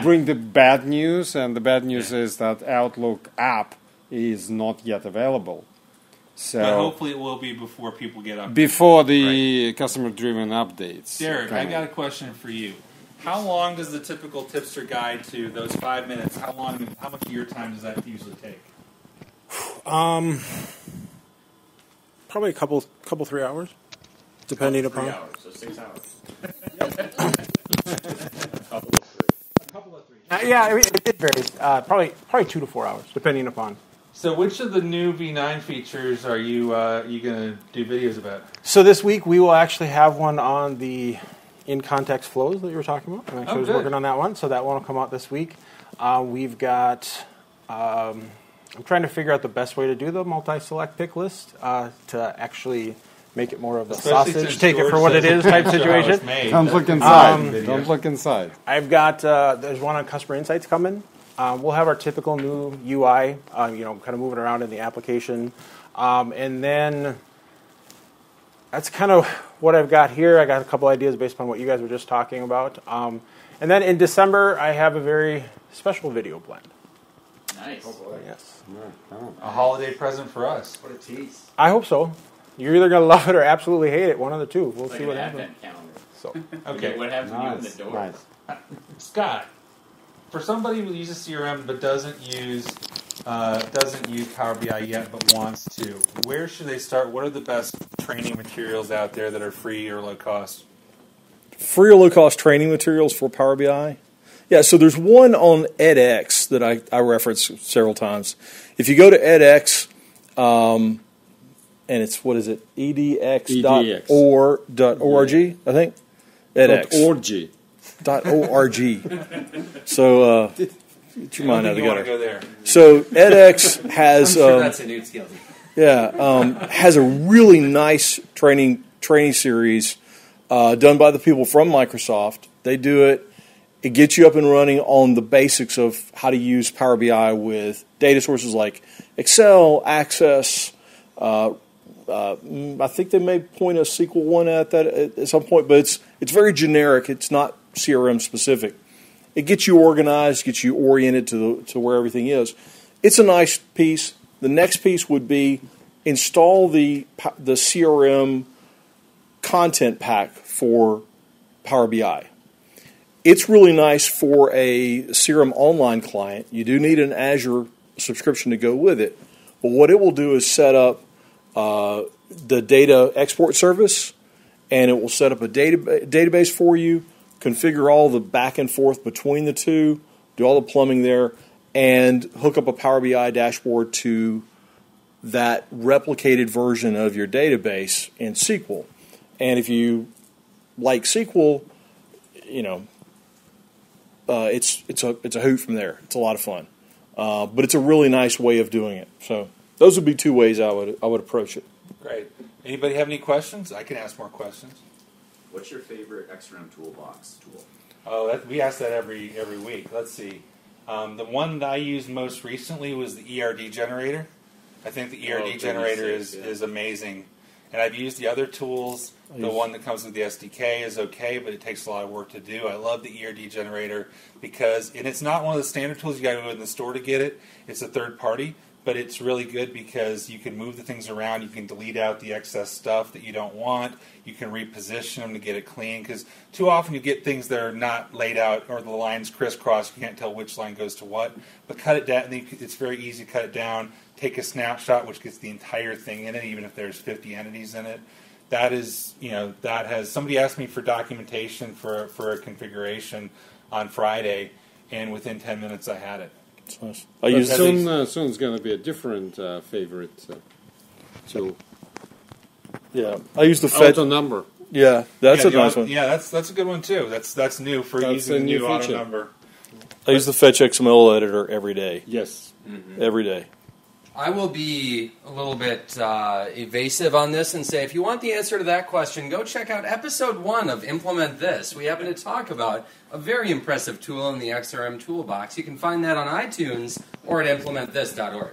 bring the bad news, and the bad news is that Outlook app is not yet available. So but hopefully it will be before people get up. Before the customer-driven updates. Derik, I got a question for you. How long does the typical tipster guide to those 5 minutes? How much of your time does that usually take? Probably a couple 3 hours, depending upon. 3 hours, so 6 hours. A couple of 3. Yeah, it varies. Probably 2 to 4 hours, depending upon. So which of the new V9 features are you going to do videos about? So this week we will actually have one on the in-context flows that you were talking about. I was working on that one, so that one will come out this week. We've got, I'm trying to figure out the best way to do the multi-select pick list to actually make it more of a sausage, take it for what it is type situation. Don't look inside. Don't look inside. I've got, there's one on customer insights coming. We'll have our typical new UI, kind of moving around in the application. And then that's kind of what I've got here. I got a couple ideas based on what you guys were just talking about. And then in December, I have a very special video blend. Nice. Oh boy. Yes. A holiday present for us. What a tease. I hope so. You're either going to love it or absolutely hate it. One of the two. We'll see what happens. So, okay, what happens when you open the door? Nice. Scott, for somebody who uses CRM but doesn't use Power BI yet but wants to, where should they start? What are the best training materials out there that are free or low cost? Free or low cost training materials for Power BI? Yeah, so there's one on edX that I reference several times. If you go to edX, and it's, what is it, edx.org, I think? edX. .org. So, get your mind out of the gutter. Go there. So edX has I'm sure that's a new skill. has a really nice training series done by the people from Microsoft. They do it It gets you up and running on the basics of how to use Power BI with data sources like Excel, Access. I think they may point a SQL one at that at some point, but it's very generic. It's not CRM specific. It gets you organized, gets you oriented to where everything is. It's a nice piece. The next piece would be install the CRM content pack for Power BI. It's really nice for a CRM online client. You do need an Azure subscription to go with it. But what it will do is set up the data export service, and it will set up a database for you, configure all the back and forth between the two, do all the plumbing there, and hook up a Power BI dashboard to that replicated version of your database in SQL. And if you like SQL, it's a hoot from there. It's a lot of fun, but it's a really nice way of doing it. So those would be two ways I would approach it. Great. Anybody have any questions? I can ask more questions. What's your favorite XRM toolbox tool? Oh, we ask that every week. Let's see. The one that I used most recently was the ERD generator. I think the ERD generator is amazing. And I've used the other tools. The one that comes with the SDK is okay, but it takes a lot of work to do. I love the ERD generator because, and it's not one of the standard tools you got to go in the store to get it. It's a third party, but it's really good because you can move the things around. You can delete out the excess stuff that you don't want. You can reposition them to get it clean because too often you get things that are not laid out or the lines crisscross. You can't tell which line goes to what. But cut it down. It's very easy to cut it down. Take a snapshot, which gets the entire thing in it, even if there's 50 entities in it. That is, that has, somebody asked me for documentation for a configuration on Friday, and within 10 minutes I had it. That's nice. Soon it's going to be a different favorite tool. Yeah, I use the fetch auto number. Yeah, that's a nice one. Yeah, that's a good one too. That's new for using the new auto number. I use the Fetch XML editor every day. Yes, every day. I will be a little bit evasive on this and say, if you want the answer to that question, go check out episode 1 of Implement This. We happen to talk about a very impressive tool in the XRM toolbox. You can find that on iTunes or at implementthis.org.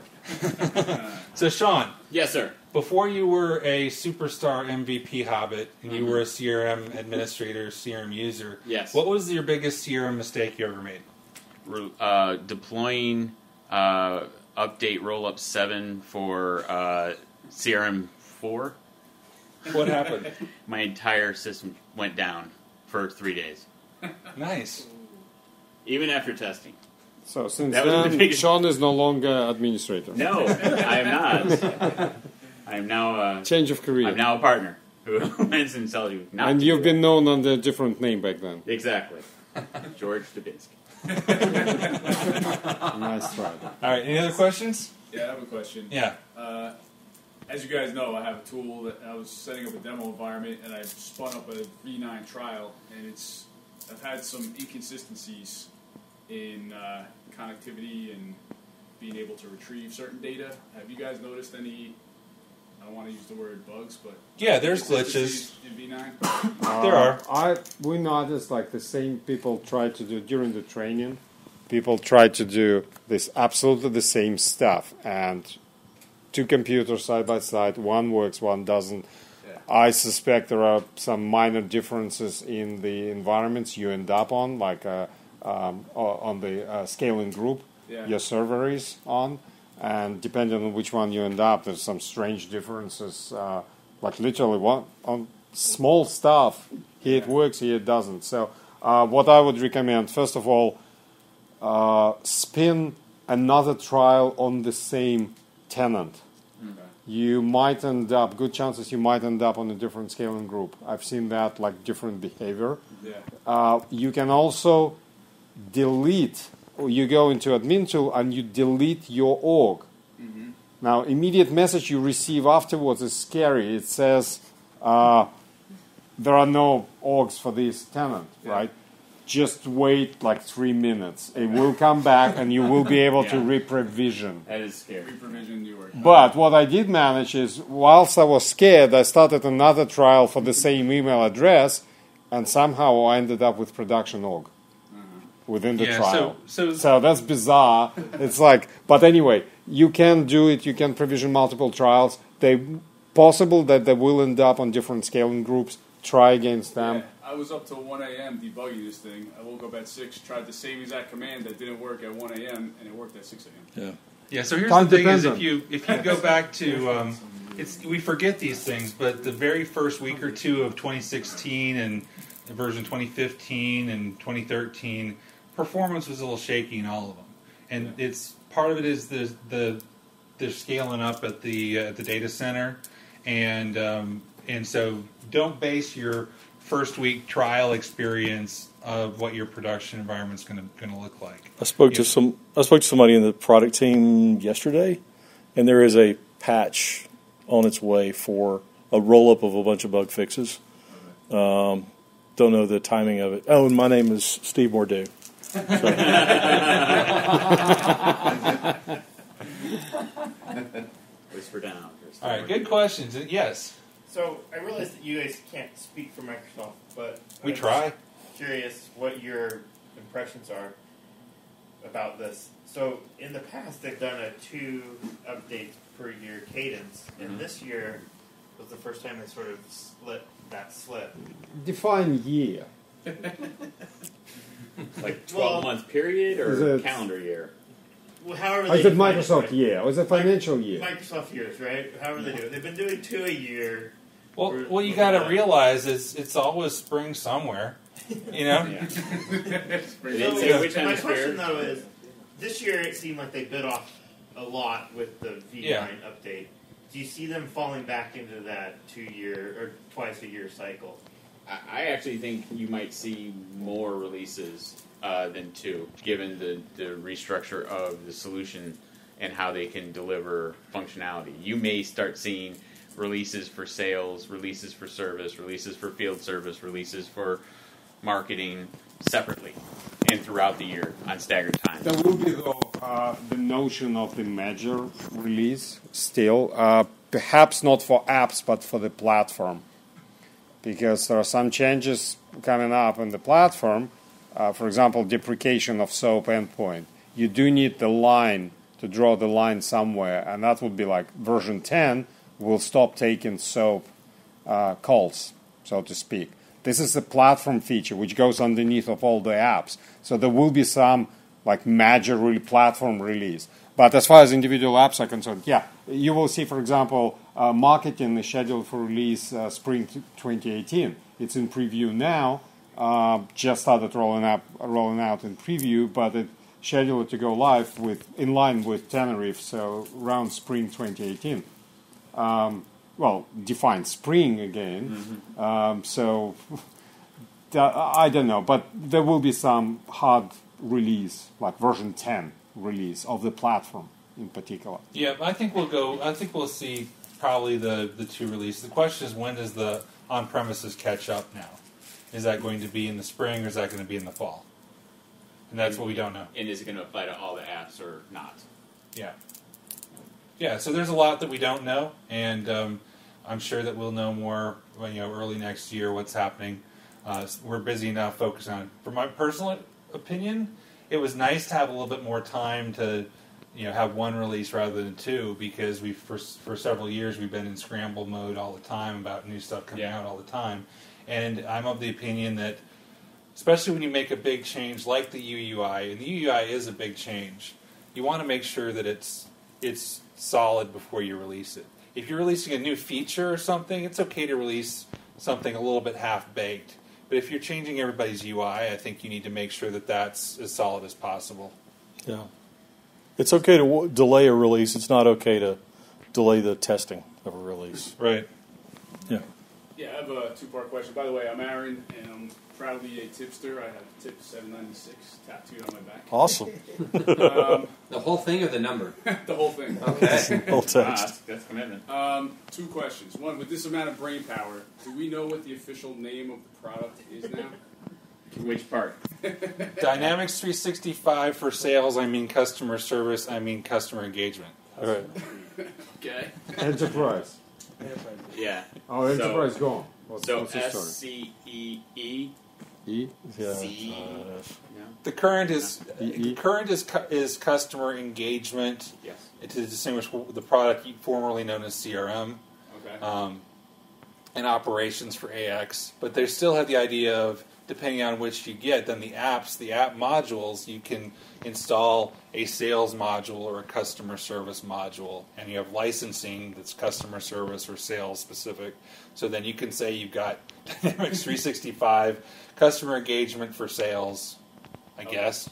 So, Shawn. Yes, sir. Before you were a superstar MVP hobbit and you were a CRM administrator, CRM user, yes. What was your biggest CRM mistake you ever made? Deploying update rollup 7 for CRM 4. What happened? My entire system went down for 3 days. Nice. Even after testing. So since then, Shawn is no longer administrator. No, I am not. I am now change of career. I'm now a partner who went and tells you. And you've been known under a different name back then. Exactly, George Doubinski. Nice try. All right, any other questions? Yeah, I have a question. Yeah. As you guys know, I have a tool that I was setting up a demo environment, and I spun up a V9 trial, and I've had some inconsistencies in connectivity and being able to retrieve certain data. Have you guys noticed any? I don't want to use the word bugs, but yeah, there's glitches in V9. There are. We noticed like the same people try to do during the training. People try to do this absolutely the same stuff, and two computers side by side, one works, one doesn't. Yeah. I suspect there are some minor differences in the environments you end up on, like on the scaling group your server is on. And depending on which one you end up, there's some strange differences. Like literally, one on small stuff, here it works, here it doesn't. So, what I would recommend, first of all, spin another trial on the same tenant. Okay. You might end up, good chances you might end up on a different scaling group. I've seen that, like different behavior. Yeah. You can also delete. You go into admin tool and you delete your org. Mm-hmm. Now, immediate message you receive afterwards is scary. It says there are no orgs for this tenant, right? Just wait like 3 minutes. It will come back and you will be able to reprovision. That is scary. Reprovision your org. But what I did manage is, whilst I was scared, I started another trial for the same email address, and somehow I ended up with production org. within the Yeah, trial. so That's bizarre. It's like, but anyway, you can do it. You can provision multiple trials. Possible that they will end up on different scaling groups. Try against them. Yeah, I was up till 1 a.m. debugging this thing. I woke up at 6, tried the same exact command that didn't work at 1 a.m. and it worked at 6 a.m. Yeah, so here's Time the thing: is dependent. if you go back to we forget these things, but the very first week or two of 2016 and version 2015 and 2013, performance was a little shaky in all of them, and it's part of it is they're scaling up at the data center, and so don't base your first week trial experience of what your production environment's going to look like. I spoke to somebody in the product team yesterday, and there is a patch on its way for a roll-up of a bunch of bug fixes. Don't know the timing of it. Oh, and my name is Steve Mordew. Whisper down. All right, good questions. Yes, So I realize that you guys can't speak for Microsoft, but we I'm try. just curious what your impressions are about this. So in the past, they've done a 2 updates per year cadence, and this year was the first time they sort of split that slip. Define year. Like 12-month period Is or it- calendar year? Well, however Is they it define it, Microsoft right? year or is it financial year? Microsoft years, right? However they do it. They've been doing 2 a year. Well, what you got to realize is it's always spring somewhere. You know. Yeah. So, They didn't say which my hemisphere. question though is, this year it seemed like they bit off a lot with the V9 Yeah. update. Do you see them falling back into that 2-year or twice a year cycle? I actually think you might see more releases than 2, given the restructure of the solution and how they can deliver functionality. You may start seeing releases for sales, releases for service, releases for field service, releases for marketing separately and throughout the year on staggered times. There will be, though, the notion of the major release still, perhaps not for apps, but for the platform. Because there are some changes coming up in the platform. For example, deprecation of SOAP endpoint. You do need the line to draw the line somewhere, and that would be like version 10 will stop taking SOAP calls, so to speak. This is a platform feature which goes underneath of all the apps. So there will be some like major platform release. But as far as individual apps are concerned, yeah, you will see, for example, marketing is scheduled for release spring 2018. It's in preview now. Just started rolling out in preview, but it's scheduled to go live in line with Tenerife, so around spring 2018. Define spring again. So I don't know, but there will be some hard release, like version 10 release of the platform in particular. Yeah, I think we'll see probably the 2 releases. The question is, when does the on-premises catch up now? Is that going to be in the spring or is that going to be in the fall? And that's what we don't know. And is it going to apply to all the apps or not? Yeah. Yeah, so there's a lot that we don't know, and I'm sure that we'll know more early next year what's happening. We're busy enough focusing on it. For my personal opinion, it was nice to have a little bit more time to have 1 release rather than 2, because for several years we've been in scramble mode all the time about new stuff coming out all the time. And I'm of the opinion that, especially when you make a big change like the UUI, and the UUI is a big change, you want to make sure that it's solid before you release it. If you're releasing a new feature or something, it's okay to release something a little bit half-baked. But if you're changing everybody's UI, I think you need to make sure that that's as solid as possible. Yeah. It's okay to delay a release. It's not okay to delay the testing of a release. Right. Yeah. Yeah, I have a 2-part question. By the way, I'm Aaron, and I'm proudly a tipster. I have Tip 796 tattooed on my back. Awesome. The whole thing or the number? The whole thing. Okay. Whole text. That's commitment. 2 questions. One, with this amount of brain power, do we know what the official name of the product is now? Which part? Dynamics 365 for sales, I mean customer service, I mean customer engagement. All right. Okay. Enterprise. Yeah. Oh, enterprise gone. What's the story? SCEE E? Yeah. C. The current is E. is customer engagement. Yes. To distinguish the product formerly known as CRM. Okay. And operations for AX, but they still have the idea of, depending on which you get, then the app modules, you can install a sales module or a customer service module, and you have licensing that's customer service or sales specific. So then you can say you've got Dynamics 365 customer engagement for sales, I guess.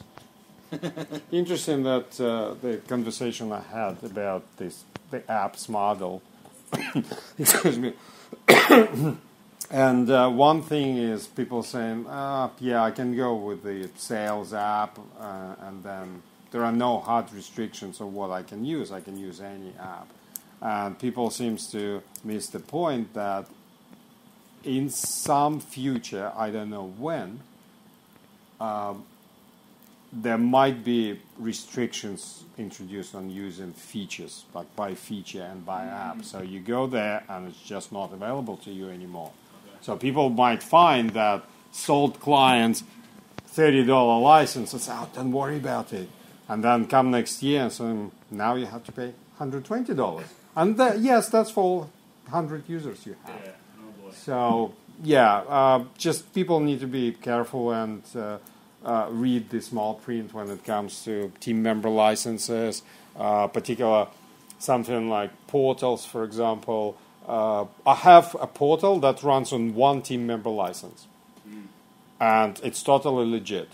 Interesting that the conversation I had about the apps model. Excuse me. And one thing is people saying, yeah, I can go with the sales app, and then there are no hard restrictions of what I can use. I can use any app. And people seems to miss the point that in some future, I don't know when, there might be restrictions introduced on using features, like by feature and by app. So you go there and it's just not available to you anymore. Okay. So people might find that sold clients $30 license and say, oh, don't worry about it. And then come next year and say, now you have to pay $120. And yes, that's for 100 users you have. Yeah. Oh boy. So, yeah, just people need to be careful and read the small print when it comes to team member licenses, particular something like portals, for example. I have a portal that runs on one team member license, and it's totally legit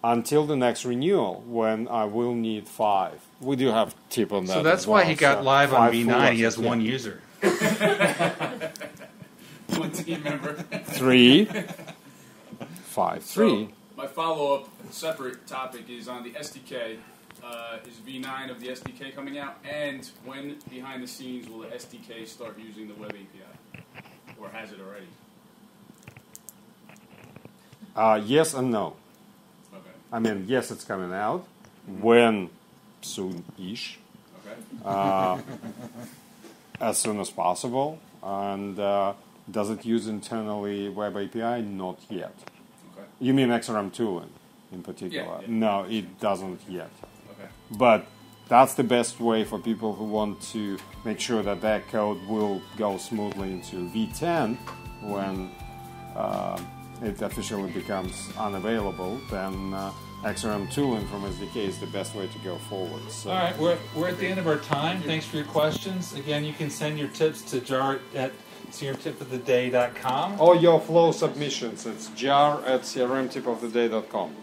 until the next renewal when I will need 5. We do have tip on that. So that's why he got live on V9. He has one user. One team member. 3, 5, 3. So, my follow-up separate topic is on the SDK. Is V9 of the SDK coming out? And when, behind the scenes, will the SDK start using the web API? Or has it already? Yes and no. Okay. I mean, yes, it's coming out. When? Soon-ish. Okay. As soon as possible. And does it use internally web API? Not yet. Okay. You mean XRM tooling in particular? Yeah. No, it doesn't yet. Okay. But that's the best way for people who want to make sure that their code will go smoothly into V10 when it officially becomes unavailable. Then XRM tooling from SDK is the best way to go forward. So. All right, we're at the end of our time. Thanks for your questions. Again, you can send your tips to jar at crmtipoftheday.com. Or your flow submissions. It's jar@crmtipoftheday.com.